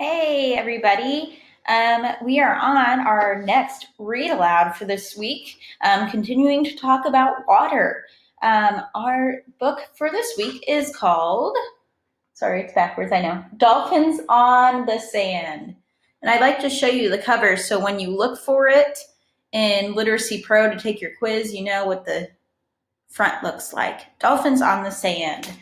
Hey, everybody. We are on our next read aloud for this week, continuing to talk about water. Our book for this week is called, sorry, it's backwards, I know, Dolphins on the Sand. And I'd like to show you the cover so when you look for it in Literacy Pro to take your quiz, you know what the front looks like. Dolphins on the Sand.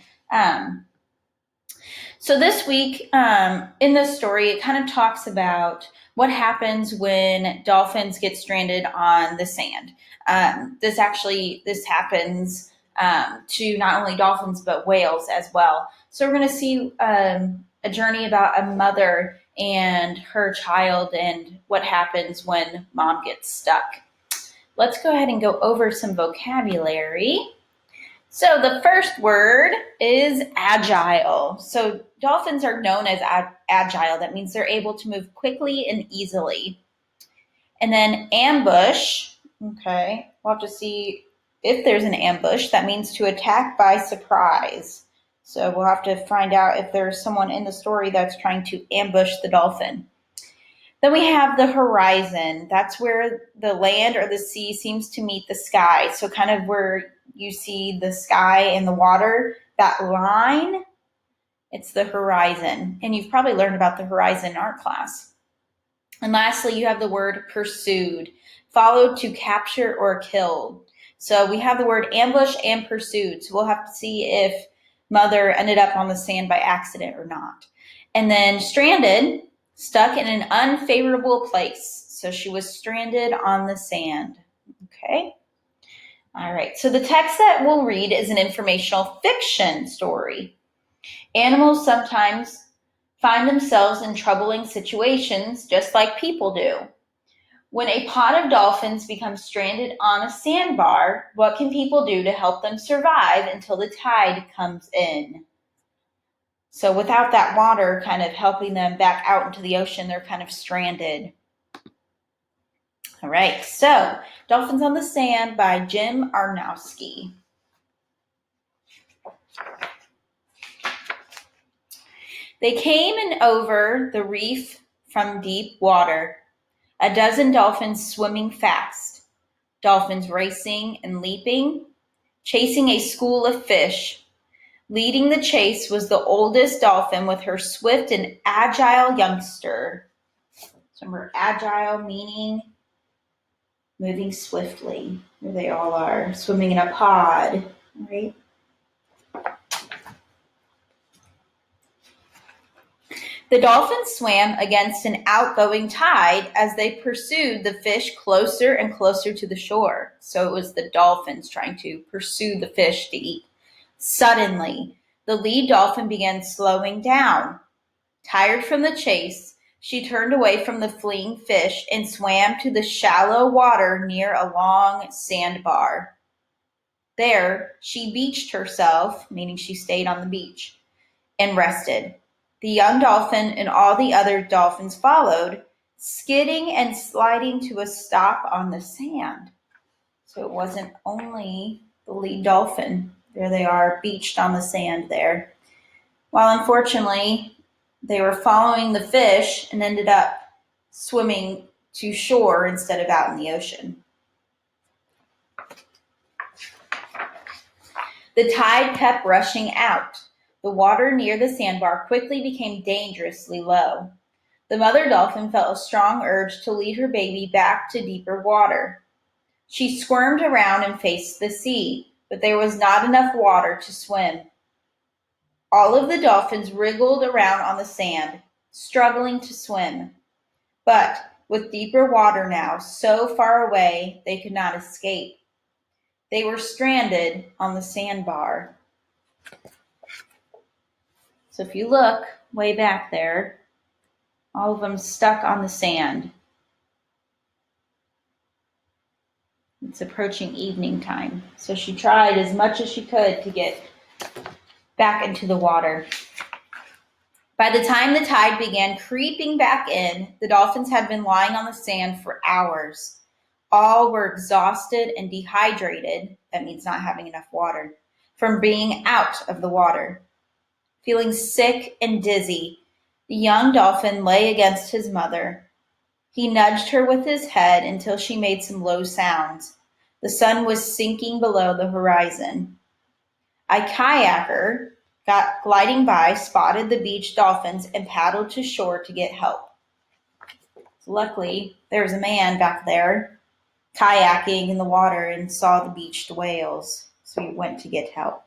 So this week, in this story, it kind of talks about what happens when dolphins get stranded on the sand. This happens to not only dolphins but whales as well. So we're going to see a journey about a mother and her child and what happens when mom gets stuck. Let's go ahead and go over some vocabulary. So the first word is agile. So dolphins are known as agile. That means they're able to move quickly and easily. And then ambush. Okay, we'll have to see if there's an ambush. That means to attack by surprise. So we'll have to find out if there's someone in the story that's trying to ambush the dolphin. Then we have the horizon. That's where the land or the sea seems to meet the sky. So kind of where you see the sky and the water, that line, it's the horizon. And you've probably learned about the horizon in art class. And lastly, you have the word pursued, followed to capture or kill. So we have the word ambush and pursued. So we'll have to see if mother ended up on the sand by accident or not. And then stranded, stuck in an unfavorable place. So she was stranded on the sand. Okay. All right. So the text that we'll read is an informational fiction story. Animals sometimes find themselves in troubling situations just like people do. When a pod of dolphins becomes stranded on a sandbar, what can people do to help them survive until the tide comes in? So without that water kind of helping them back out into the ocean, they're kind of stranded. All right, so Dolphins on the Sand by Jim Arnowski. They came in over the reef from deep water, a dozen dolphins swimming fast, dolphins racing and leaping, chasing a school of fish. Leading the chase was the oldest dolphin with her swift and agile youngster. So remember, agile meaning moving swiftly. Here they all are, swimming in a pod, right? The dolphins swam against an outgoing tide as they pursued the fish closer and closer to the shore. So it was the dolphins trying to pursue the fish to eat. Suddenly, the lead dolphin began slowing down. Tired from the chase, she turned away from the fleeing fish and swam to the shallow water near a long sandbar. There, she beached herself, meaning she stayed on the beach, and rested. The young dolphin and all the other dolphins followed, skidding and sliding to a stop on the sand. So it wasn't only the lead dolphin. There they are, beached on the sand there. While unfortunately, they were following the fish and ended up swimming to shore instead of out in the ocean. The tide kept rushing out. The water near the sandbar quickly became dangerously low. The mother dolphin felt a strong urge to lead her baby back to deeper water. She squirmed around and faced the sea, but there was not enough water to swim. All of the dolphins wriggled around on the sand, struggling to swim. But with deeper water now so far away, they could not escape. They were stranded on the sandbar. So if you look way back there, all of them stuck on the sand. It's approaching evening time. So she tried as much as she could to get back into the water. By the time the tide began creeping back in, the dolphins had been lying on the sand for hours. All were exhausted and dehydrated, that means not having enough water, from being out of the water. Feeling sick and dizzy, The young dolphin lay against his mother. He nudged her with his head until she made some low sounds. The sun was sinking below the horizon. A kayaker, gliding by, spotted the beached dolphins and paddled to shore to get help. So luckily, there was a man back there kayaking in the water and saw the beached whales, so he went to get help.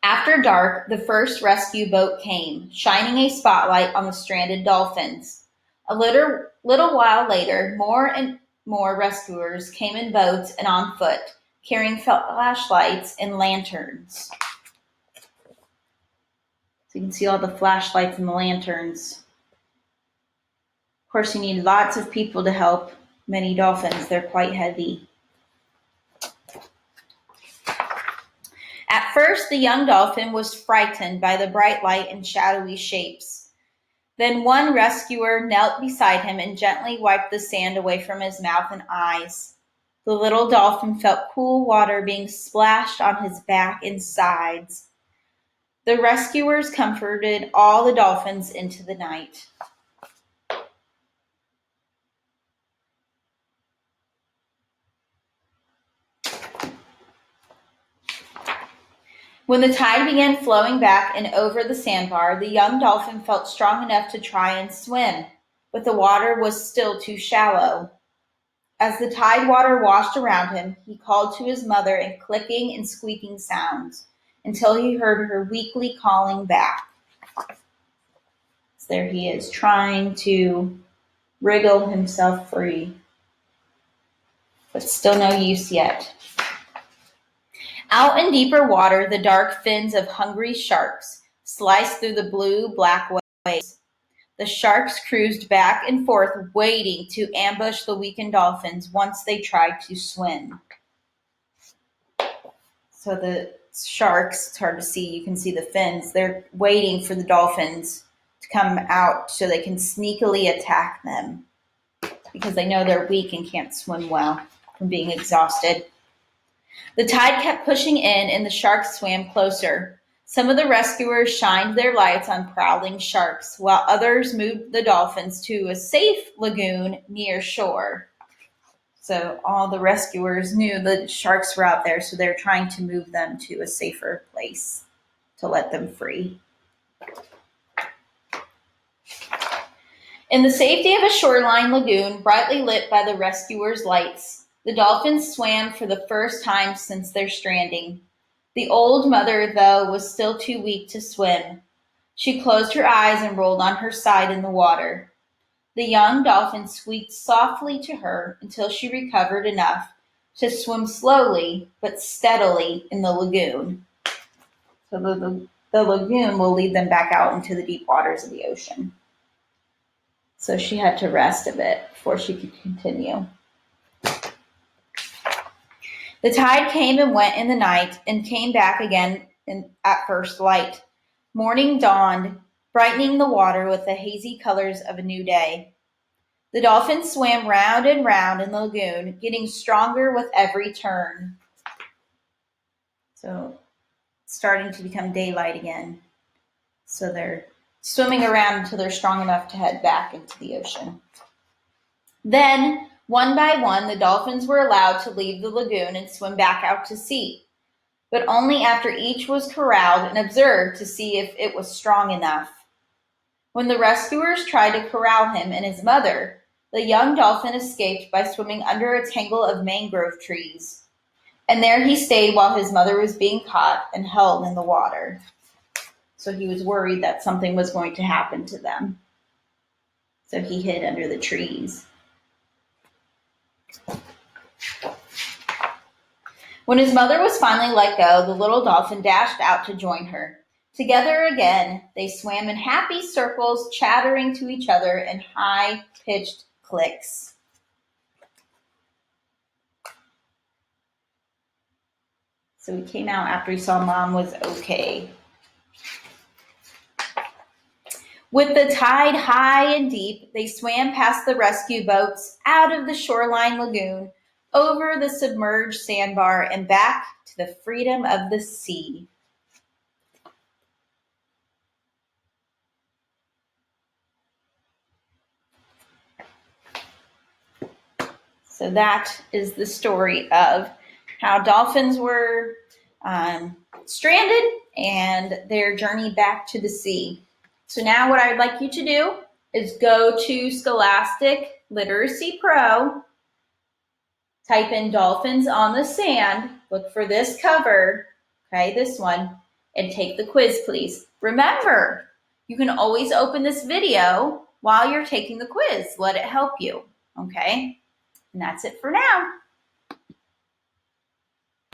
After dark, the first rescue boat came, shining a spotlight on the stranded dolphins. A little while later, more and more rescuers came in boats and on foot, carrying flashlights and lanterns. So you can see all the flashlights and the lanterns. Of course, you need lots of people to help many dolphins. They're quite heavy. At first, the young dolphin was frightened by the bright light and shadowy shapes. Then one rescuer knelt beside him and gently wiped the sand away from his mouth and eyes. The little dolphin felt cool water being splashed on his back and sides. The rescuers comforted all the dolphins into the night. When the tide began flowing back and over the sandbar, the young dolphin felt strong enough to try and swim, but the water was still too shallow. As the tide water washed around him, he called to his mother in clicking and squeaking sounds until he heard her weakly calling back. So there he is, trying to wriggle himself free, but still no use yet. Out in deeper water, the dark fins of hungry sharks sliced through the blue-black waves. The sharks cruised back and forth, waiting to ambush the weakened dolphins once they tried to swim. So the sharks, it's hard to see, you can see the fins, they're waiting for the dolphins to come out so they can sneakily attack them because they know they're weak and can't swim well from being exhausted. The tide kept pushing in and the sharks swam closer. Some of the rescuers shined their lights on prowling sharks, while others moved the dolphins to a safe lagoon near shore. So all the rescuers knew the sharks were out there, so they're trying to move them to a safer place to let them free. In the safety of a shoreline lagoon, brightly lit by the rescuers' lights, the dolphins swam for the first time since their stranding. The old mother, though, was still too weak to swim. She closed her eyes and rolled on her side in the water. The young dolphin squeaked softly to her until she recovered enough to swim slowly but steadily in the lagoon. So the lagoon will lead them back out into the deep waters of the ocean. So she had to rest a bit before she could continue. The tide came and went in the night and came back again at first light. Morning dawned, brightening the water with the hazy colors of a new day. The dolphins swam round and round in the lagoon, getting stronger with every turn. So it's starting to become daylight again. So they're swimming around until they're strong enough to head back into the ocean. Then, one by one, the dolphins were allowed to leave the lagoon and swim back out to sea, but only after each was corralled and observed to see if it was strong enough. When the rescuers tried to corral him and his mother, the young dolphin escaped by swimming under a tangle of mangrove trees, and there he stayed while his mother was being caught and held in the water. So he was worried that something was going to happen to them. So he hid under the trees. When his mother was finally let go, the little dolphin dashed out to join her. Together again, they swam in happy circles, chattering to each other in high-pitched clicks. So he came out after he saw Mom was okay. With the tide high and deep, they swam past the rescue boats, out of the shoreline lagoon, over the submerged sandbar, and back to the freedom of the sea. So that is the story of how dolphins were stranded and their journey back to the sea. So now what I would like you to do is go to Scholastic Literacy Pro, type in Dolphins on the Sand, look for this cover, okay, this one, and take the quiz, please. Remember, you can always open this video while you're taking the quiz. Let it help you, okay? And that's it for now.